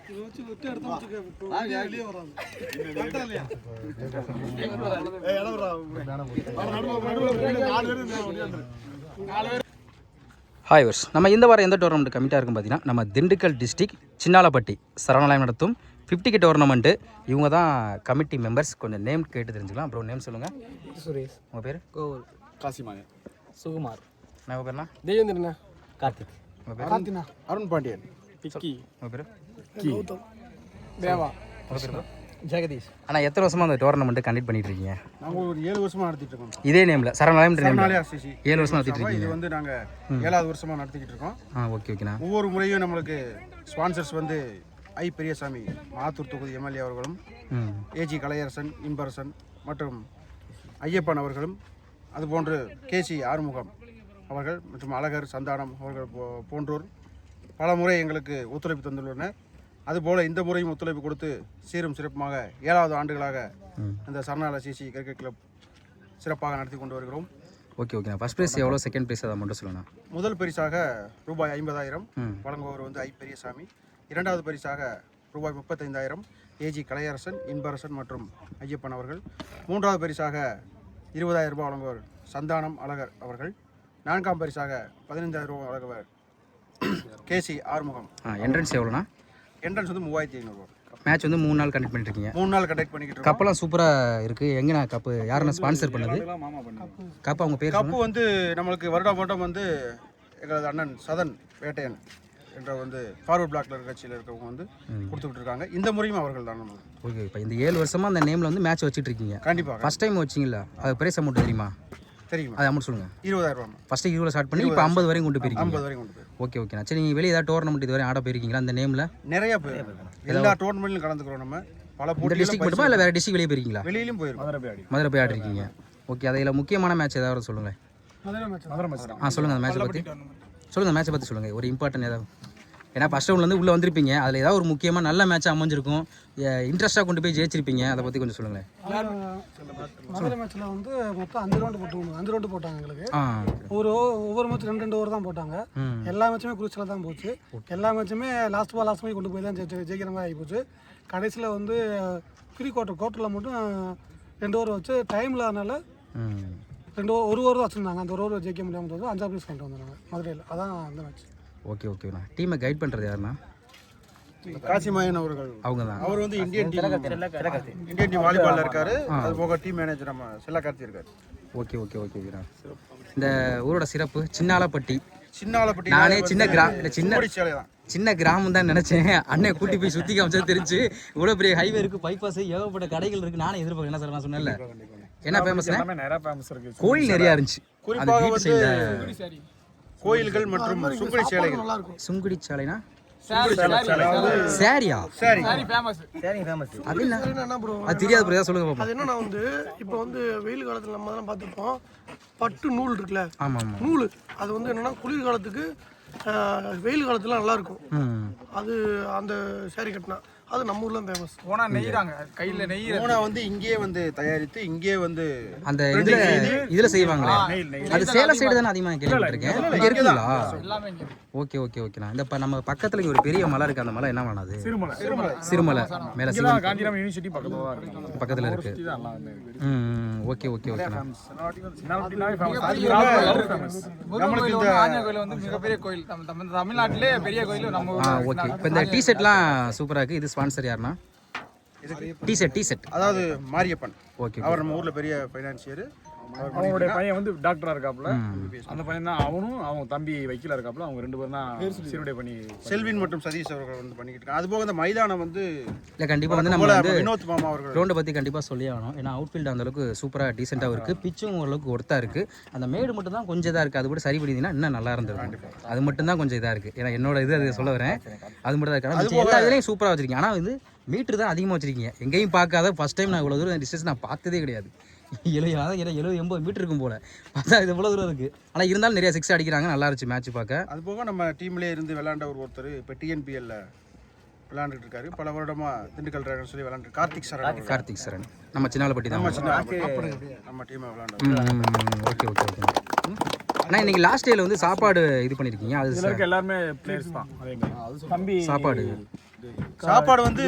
Hi verse, நம்ம இந்த வாரம் எந்த டோர்னமெண்ட் கமிட்டாக இருக்கும் பார்த்தீங்கன்னா, நம்ம திண்டுக்கல் டிஸ்ட்ரிக்ட் சின்னாலப்பட்டி சரணாலயம் நடத்தும் 50K டோர்னமெண்ட்டு. இவங்க தான் கமிட்டி மெம்பர்ஸ். கொஞ்சம் நேம் கேட்டு தெரிஞ்சுக்கலாம். அப்புறம் நேம் சொல்லுங்கள். சுரேஷ். உங்கள் பேர்? கோகுல். காசிமாயா. சுகுமார். நான் உங்கள் பேர்னா? தேவேந்திரண்ணா. கார்த்திக். உங்கள் பேர்? கார்த்தினா. அருண் பாண்டியன். டிக்கி. உங்கள் பேர்? கௌதம். தேவா. உங்கள் பேர்? ஜெகதீஷ். ஆனால் எத்தனை வருஷமாக அந்த டோர்னமெண்ட்டு கண்டக்ட் பண்ணிட்டு இருக்கீங்க? நாங்கள் ஒரு 7 வருஷமாக நடத்திட்டு இருக்கோம். இதே நேமில் சரணாலயம் சரணாலயா சிசி 7 வருஷமாக நடத்திட்டு இருக்கீங்க. இது வந்து நாங்கள் 7வது வருஷமாக நடத்திக்கிட்டு இருக்கோம். ஓகே ஓகேண்ணா. ஒவ்வொரு முறையும் நம்மளுக்கு ஸ்பான்சர்ஸ் வந்து ஐ பெரியசாமி ஆத்தூர் தொகுதி எம்எல்ஏ அவர்களும், ஏஜி கலையரசன், இன்பரசன் மற்றும் ஐயப்பன் அவர்களும், அதுபோன்று கேசி ஆறுமுகம் அவர்கள் மற்றும் அழகர் சந்தானம் அவர்கள் போன்றோர் பல முறை எங்களுக்கு ஒத்துழைப்பு தந்துள்ளனர். அதுபோல் இந்த முறையும் ஒத்துழைப்பு கொடுத்து சீரும் சிறப்புமாக 7வது ஆண்டுகளாக இந்த சரணாலய சிசி கிரிக்கெட் கிளப் சிறப்பாக நடத்தி கொண்டு வருகிறோம். ஓகே ஓகேண்ணா. ஃபர்ஸ்ட் ப்ரைஸ் எவ்வளோ, செகண்ட் ப்ரைஸ் அதை மட்டும் சொல்லணும். முதல் பரிசாக ரூபாய் 50,000 வழங்குபவர் வந்து ஐ பெரியசாமி. 2வது பரிசாக ரூபாய் 35,000 ஏஜி கலையரசன், இன்பரசன் மற்றும் ஐயப்பன் அவர்கள். 3வது பரிசாக 20,000 ரூபாய் வழங்குவர் சந்தானம் அழகர் அவர்கள். 4ஆம் பரிசாக 15,000 ரூபாய் வழங்குவர் கேசி ஆறுமுகம். என்ட்ரன்ஸ் எவ்வளோண்ணா? என்ட்ரன்ஸ் வந்து 3,500 ரூபாய். மேட்ச் வந்து 3 நாள் கண்டக்ட் பண்ணிட்டு இருக்கீங்க. 3 நாள் கண்டக்ட் பண்ணிக்கிட்டு இருக்கோம். கப்பெல்லாம் சூப்பராக இருக்குது. எங்கண்ணா கப்பு? யாருன்னா ஸ்பான்சர் பண்ணது கப்பு? அவங்க பேர்? கப்பு வந்து நம்மளுக்கு வருடம் வந்து எங்களது அண்ணன் சதன் வேட்டையன் என்ற வந்து ஃபார்வர்ட் பிளாக்ல கட்சியில் இருக்கிறவங்க வந்து கொடுத்துக்கிட்டு இருக்காங்க. இந்த முறையும் அவர்கள் தான் நம்ம. ஓகே, இப்போ இந்த 7 வருஷமாக அந்த நேமில் வந்து மேட்ச் வச்சுட்டு இருக்கீங்க. கண்டிப்பாக. ஃபஸ்ட் டைம் வச்சிங்களா? அது பிரைஸ் அமௌண்ட் தெரியுமா? தெரியுமா? அது அமௌண்ட் சொல்லுங்கள். 20,000 ரூபா. ஃபஸ்ட்டு 20 ஸ்டார்ட் பண்ணி இப்போ 50 வரையும் கொண்டு போயிருக்கீங்க. 50 வரையும் கொண்டு போய். ஓகே ஓகேண்ணா. சரி, நீங்கள் வெளியே ஏதாவது டோர்னமெண்ட் இது வரை ஆட போயிருக்கீங்களா அந்த நேமில்? நிறைய பேர் எல்லா டோர்னமெண்ட்லையும் கலந்துக்கிறோம். நம்ம பல இந்த டிஸ்ட்ரிக்ட் மட்டுமா இல்லை வேறு டிஸ்ட்ரிக்ட் வெளியே போயிருக்கீங்களா? வெளியிலும் போயிருக்கோம். மதுரை போய் ஆடிருக்கீங்க. ஓகே, அதில் முக்கியமான மேட்ச் ஏதாவது சொல்லுங்கள். சொல்லுங்கள். அந்த மேட்ச்சை பற்றி சொல்லுங்கள். அந்த மேட்ச்சை பற்றி சொல்லுங்கள். ஒரு இம்பார்ட்டன்ட் ஏதாவது. ஏன்னா ஃபஸ்ட் ரவுண்ட்லேருந்து உள்ளே வந்திருப்பீங்க. அதில் ஏதாவது ஒரு முக்கியமாக நல்ல மேட்சாக அமைஞ்சிருக்கும், இன்ட்ரெஸ்ட்டாக கொண்டு போய் ஜெயிச்சிருப்பீங்க. அதை பற்றி கொஞ்சம் சொல்லுங்களேன். மதுரை மேட்ச்சில் வந்து மொத்தம் 5 ரவுண்டு போட்டாங்க எங்களுக்கு. ஒவ்வொரு மேட்ச் 2 ஓவர் தான் போட்டாங்க. எல்லா மேட்சுமே குரூசியலாக தான் போச்சு. எல்லா மேட்சுமே லாஸ்ட் பால் கொண்டு போய் தான் ஜெயிக்கிற மாதிரி ஆகி போச்சு. கடைசியில் வந்து ப்ரீ கோர்ட்டரில் மட்டும் 2 ஓவர் வச்சு டைமில் அதனால் 1 ஓவர் தான் வச்சுருந்தாங்க. அந்த 1 ஓவர் ஜெயிக்க முடியாமல் போது 5ஆம் பிளேஸ் கொண்டு வந்தாங்க மதுரையில். அதான் அந்த மேட்ச். ஓகே ஓகேண்ணா. டீமை கைட் பண்ணுறது யாருண்ணா? காசிமாயன் அவர்கள். அவங்க தான். அவர் வந்து இந்தியன் டீம் வாலிபாலில் இருக்காரு. அது போக டீம் மேனேஜர் நம்ம செல்லக்கார்த்தி இருக்காரு. ஓகே ஓகே ஓகே ஓகேண்ணா. இந்த ஊரோட சிறப்பு சின்னாலப்பட்டி. நானே சின்ன கிராமம் தான் நினைச்சேன். அண்ணன் கூட்டி போய் சுற்றி காமிச்சது தெரிஞ்சு. இவ்வளோ பெரிய ஹைவே இருக்குது, பைபாஸ், ஏகப்பட்ட கடைகள் இருக்குது. நானே எதிர்பார்க்க என்ன சார் நான் சொன்னேன்ல. என்ன ஃபேமஸ்? கோயில் நிறையா இருந்துச்சு. கோயில்கள் மற்றும் சுங்குடி சேலைகள். சுங்குடி சாலைனா சாரியா? அது தெரியாது ப்ரோ, சொல்லுங்க பாப்போம். அது என்னன்னா வந்து இப்போ வந்து வெயில் காலத்தில் நம்ம தான் பார்த்துருப்போம், பட்டு நூல் இருக்குல்ல. நூல் அது வந்து என்னன்னா குளிர் காலத்துக்கு, வெயில் காலத்துல நல்லா இருக்கும். அது அந்த சாரி கட்டினா அது நம்ம ஊர்ல ஃபேமஸ். ஓனா நெய்றாங்க, கையில நெய்யற ஓனா வந்து இங்கேயே வந்து தயாரித்து இங்கேயே வந்து அந்த இதுல செய்வாங்க. அது சேலம் சைடு தான அதிகமா கேள்விப்பட்டிருக்கேன். இங்க இருக்குங்களா? எல்லாமே இங்க. ஓகே ஓகே ஓகேண்ணா. இந்த நம்ம பக்கத்துல ஒரு பெரிய மலை இருக்கு. அந்த மலை என்ன மலை அது? சிறுமலை. மேல காந்திராம் யூனிவர்சிட்டி பக்கத்துல இருக்கு. ஓகே ஓகே ஓகேண்ணா. நம்மளுக்கு இந்த ஆஞ்சநேயர் கோயில் வந்து மிகப்பெரிய கோயில், தமிழ்நாட்டிலே பெரிய கோயில் நம்ம. ஓகே. இப்போ இந்த டீ-ஷர்ட்லாம் சூப்பரா இருக்கு. இது ஸ்பான்சர் யாருன்னா? டீ-ஷர்ட் அதாவது மாரியப்பன். ஓகே. அவர் நம்ம ஊர்ல பெரிய ஃபைனான்சியர். அவனுடைய பையன் வந்து டாக்டரா இருக்காப்புல. அந்த பையன் தான் அவனும், அவங்க தம்பி வக்கீலா இருக்காப்புல. அவங்க 2 பேரும் தான் சீருடை பண்ணி செல்வின் மற்றும் சதீஷ் அவர்கள் வந்து பண்ணிக்கிட்டு இருக்காங்க. அது போக இந்த மைதானம் வந்து இல்லை கண்டிப்பாக வந்து நம்ம வந்து வினோத் மாமா அவர்கள் கிரௌண்டை பற்றி கண்டிப்பாக சொல்லி ஆகணும். ஏன்னா அவுட்ஃபீல்டு அந்தளவுக்கு சூப்பராக டீசெண்டாகவும் இருக்குது, பிச்சும் ஓரளவுக்கு ஒர்த்தாக இருக்குது. அந்த மேடு மட்டும் தான் கொஞ்சம் இதாக இருக்குது. அது கூட சரி பண்ணிங்கன்னா இன்னும் நல்லா இருந்திருக்கும். அது மட்டும் தான் கொஞ்சம் இதாக இருக்குது. ஏன்னா என்னோட இது அதை சொல்ல வரேன். அது மட்டும் தான் இருக்குது. எல்லா இதுலேயும் சூப்பராக வச்சிருக்கீங்க. ஆனால் வந்து மீட்ரு தான் அதிகமாக வச்சிருக்கீங்க. எங்கேயும் பார்க்காத ஃபஸ்ட் டைம் நான் இவ்வளோ தூரம் டிஸ்டன்ஸ் நான் பார்த்ததே கிடையாது. 70-80 மீட்டர் இருக்கும் போல. பார்த்தா இது இவ்வளோ தூரம் இருக்குது. ஆனால் இருந்தாலும் நிறைய 6 அடிக்கிறாங்க. நல்லா இருந்துச்சு மேட்ச் பார்க்க. அது போக நம்ம டீம்லேயே இருந்து விளையாண்ட ஒருத்தர் இப்போ டிஎன்பிஎல்ல விளையாண்டுட்டு இருக்காரு. பல வருடமா திண்டுக்கல் டிராகன் சொல்லி விளையாண்டு கார்த்திக் சரண் நம்ம சின்னாலப்பட்டி தான். நம்ம டீமை விளையாண்டு. Okay okay okay. ஆனால் இன்னைக்கு லாஸ்ட் டேல வந்து சாப்பாடு இது பண்ணியிருக்கீங்க. அது எல்லாருமே பிளேயர்ஸ் தான். தம்பி சாப்பாடு சாப்பாடு வந்து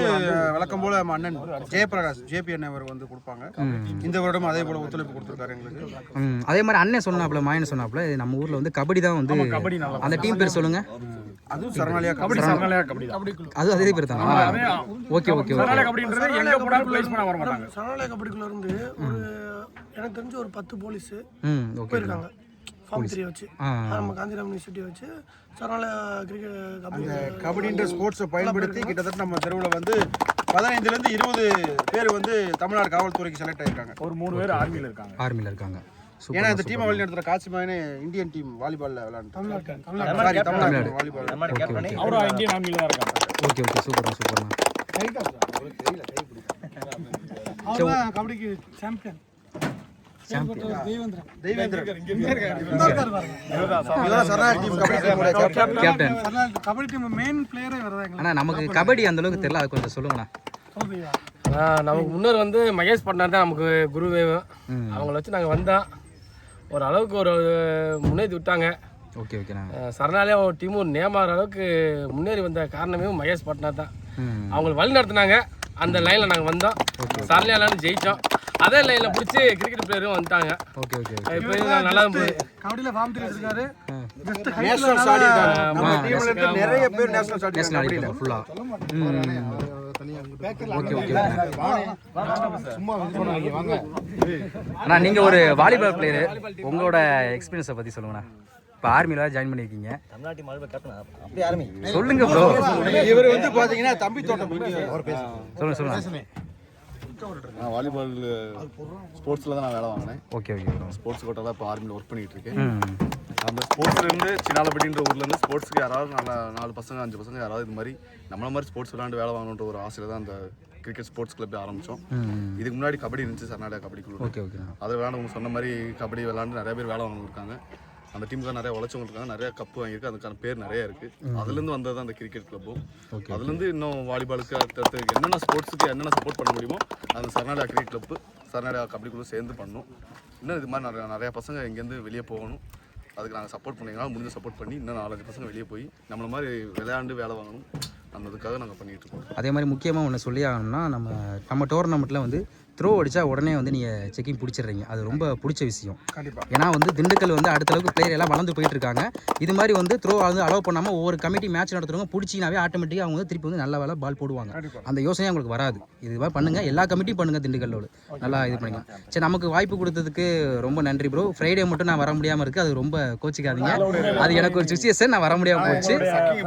வழக்கம் போல நம்ம அண்ணன் ஜெயபிரகாஷ் ஜேபி அண்ணன் அவர் வந்து கொடுப்பாங்க. இந்த வருடம் அதே போல ஒத்துழைப்பு கொடுத்துருக்காரு எங்களுக்கு. அதே மாதிரி அண்ணன் சொன்னாப்புல மாயன் சொன்னாப்புல நம்ம ஊர்ல வந்து கபடி தான் வந்து கபடி நல்லா அந்த டீம் பேர் சொல்லுங்க. அதுவும் சரணாலயா கபடி சரணாலயா கபடி அது அதே பேர் தானா? Okay okay okay. சரணாலயா கபடின்றது எங்க போனாலும் ப்ளேஸ் பண்ண வர மாட்டாங்க. சரணாலய கபடிக்குள்ள இருந்து ஒரு எனக்கு தெரிஞ்சு ஒரு 10 போலீஸ் ஓகே போயிருக்காங்க ஃபார்ம் 3 வச்சு நம்ம காந்திராம் யூனிவர்சிட்டி வச்சு சரணாலய கிரிக்கெட் கபடின்ற ஸ்போர்ட்ஸை பயன்படுத்தி கிட்டத்தட்ட நம்ம தெருவில் வந்து 15லேருந்து 20 பேர் வந்து தமிழ்நாடு காவல்துறைக்கு செலக்ட் ஆயிருக்காங்க. ஒரு 3 பேர் ஆர்மியில் இருக்காங்க. ஆர்மியில் இருக்காங்க. ஏன்னா இந்த டீமை வழிநடத்துற காசிமானே இந்தியன் டீம் வாலிபால்ல விளையாண்டு தமிழ்நாடு வாலிபால் அவரும் இந்தியன் ஆர்மியில் தான் இருக்காங்க. ஓகே ஓகே சூப்பர் சூப்பர்ண்ணா. அவர்தான் கபடிக்கு சாம்பியன். கபடி டீம் மெயின் பிளேயரே வரதாங்க. அண்ணா நமக்கு கபடி அந்த அளவுக்கு தெரியல, அது கொஞ்சம் சொல்லுங்கண்ணா. நமக்கு முன்னர் வந்து மகேஷ் பட்னார் தான் நமக்கு குருவேவும். அவங்கள வச்சு நாங்கள் வந்தோம், ஒரு அளவுக்கு ஒரு முன்னேறி விட்டாங்க. ஓகே ஓகேண்ணா. சரணாலயா ஒரு டீமும் நேமாற அளவுக்கு முன்னேறி வந்த காரணமே மகேஷ் பட்னார் தான். அவங்கள வழி நடத்தினாங்க, அந்த லைனில் நாங்கள் வந்தோம், சரணாலயான்னு ஜெயித்தோம். அதே லைனில் பிடிச்சி கிரிக்கெட் பிளேயரும் வந்துட்டாங்க. Okay okay. இப்போ நல்லா கபடியில் ஃபார்ம் 3 வச்சிருக்காரு. நேஷனல் ஆடிட்டாங்க. நம்ம டீம்ல இருந்து நிறைய பேர் நேஷனல் நேஷனல் ஆடிட்டாங்க. ஆடிட்டாங்க ஃபுல்லா. Okay okay. அண்ணா நீங்க ஒரு வாலிபால் பிளேயர், உங்களோட எக்ஸ்பீரியன்ஸை பத்தி சொல்லுங்கண்ணா. இப்போ ஆர்மியில் ஜாயின் பண்ணியிருக்கீங்க, சொல்லுங்க ப்ரோ. இவர் வந்து பாத்தீங்கன்னா தம்பி தோட்டம் சொல்லுங்க சொல்லுங்க. நான் வாலிபால் ஸ்போர்ட்ஸில் தான் நான் வேலை வாங்கினேன். Okay okay. ஸ்போர்ட்ஸ் கோட்டாவில் இப்போ ஆர்மியில் ஒர்க் பண்ணிகிட்டு இருக்கேன். அந்த ஸ்போர்ட்ஸ்லேருந்து சின்னாலப்பட்டின்ற ஊர்லேருந்து ஸ்போர்ட்ஸுக்கு யாராவது நல்லா 4 பசங்க 5 பசங்க யாராவது இது மாதிரி நம்மள மாதிரி ஸ்போர்ட்ஸ் விளையாண்டு வேலை வாங்கணுன்ற ஒரு ஆசையில் தான் அந்த கிரிக்கெட் ஸ்போர்ட்ஸ் கிளப் ஆரம்பித்தோம். இதுக்கு முன்னாடி கபடி இருந்துச்சு, சரணாலயா கபடி குழு. Okay okay. அதை விளையாண்டு சொன்ன மாதிரி கபடி விளையாண்டு நிறைய பேர் வேலை வாங்கிட்டு இருக்காங்க. அந்த டீமுக்கு நிறைய உழைச்சவங்க இருக்காங்க, நிறைய கப்பு வாங்கியிருக்கு, அதுக்கான பேர் நிறைய இருக்குது. அதுலேருந்து வந்தது தான் அந்த கிரிக்கெட் கிளப்பும். அதுலேருந்து இன்னும் வாலிபாலுக்கு அடுத்தடுத்து என்னென்ன ஸ்போர்ட்ஸுக்கு என்னென்ன சப்போர்ட் பண்ண முடியுமோ அந்த சரணாலயா கிரிக்கெட் கிளப்பு சரணாலயா கபடி குழு சேர்ந்து பண்ணணும். இன்னும் இது மாதிரி நிறையா பசங்க இங்கேருந்து வெளியே போகணும். அதுக்கு நாங்கள் சப்போர்ட் பண்ணிங்கன்னா முடிஞ்ச சப்போர்ட் பண்ணி இன்னும் 4-5 பசங்க வெளியே போய் நம்மள மாதிரி விளையாண்டு வேலை வாங்கணும், அந்ததுக்காக நாங்கள் பண்ணிகிட்டு இருக்கோம். அதே மாதிரி முக்கியமாக ஒன்று சொல்லி ஆகணும்னா, நம்ம டோர்னமெண்ட்டில் வந்து த்ரோ அடித்தா உடனே வந்து நீங்கள் செக்கிங் பிடிச்சிடுறீங்க, அது ரொம்ப பிடிச்ச விஷயம். ஏன்னா வந்து திண்டுக்கல் வந்து அடுத்த அளவுக்கு பிளேயர் எல்லாம் வளர்ந்து போயிட்டு இருக்காங்க. இது மாதிரி வந்து த்ரோ வந்து அலோவ் பண்ணாமல் ஒவ்வொரு கமிட்டி மேட்ச் நடத்துறவங்க பிடிச்சினாவே ஆட்டோமேட்டிக்காக அவங்க வந்து திருப்பி வந்து நல்ல வேலை பால் போடுவாங்க. அந்த யோசனை உங்களுக்கு வராது. இது மாதிரி பண்ணுங்கள், எல்லா கமிட்டியும் பண்ணுங்கள் திண்டுக்கல்லோடு, நல்லா இது பண்ணுங்க. சரி, நமக்கு வாய்ப்பு கொடுத்ததுக்கு ரொம்ப நன்றி ப்ரோ. ஃப்ரைடே மட்டும் நான் வர முடியாமல் இருக்குது, அது ரொம்ப கோச்சிக்காதீங்க, அது எனக்கு ஒரு சுச்சுவேஷன், நான் வர முடியாமல் போச்சு.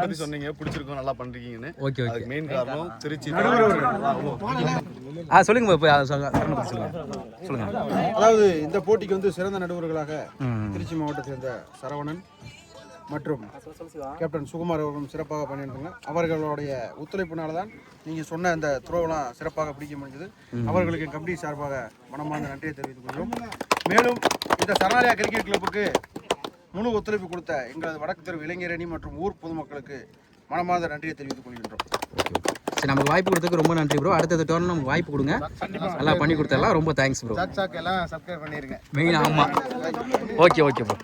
பற்றி சொன்னீங்க, பிடிச்சிருக்கோம், நல்லா பண்ணுறீங்கன்னு. Okay okay. மெயின் காரணம் திருச்சி. சொல்லுங்க சொல்லுங்க. அதாவது இந்த போட்டிக்கு வந்து சிறந்த நடுவர்களாக திருச்சி மாவட்டத்தை சேர்ந்த சரவணன் மற்றும் கேப்டன் சுகுமார் அவர்களும் சிறப்பாக பண்ணியிருந்தாங்க. அவர்களுடைய ஒத்துழைப்பினால தான் நீங்கள் சொன்ன அந்த த்ரோவெல்லாம் சிறப்பாக பிடிக்க முடிஞ்சது. அவர்களுக்கு கபடி சார்பாக மனமார்ந்த நன்றியை தெரிவித்துக் கொள்கிறோம். மேலும் இந்த சரணாலயா கிரிக்கெட் கிளப்புக்கு முழு ஒத்துழைப்பு கொடுத்த எங்களது வடக்கு தெரு இளைஞர் அணி மற்றும் ஊர் பொதுமக்களுக்கு மனமார்ந்த நன்றியை தெரிவித்துக் கொள்கின்றோம். சரி, நமக்கு வாய்ப்பு கொடுத்ததுக்கு ரொம்ப நன்றி ப்ரோ. அடுத்தது டோர்னமெண்ட் நமக்கு வாய்ப்பு கொடுங்க, நல்லா பண்ணி கொடுத்தலாம். ரொம்ப தேங்க்ஸ் ப்ரோ. எல்லாம் சப்ஸ்கிரைப் பண்ணிருங்க மெயின். ஆமாம், ஓகே ஓகே ப்ரோ.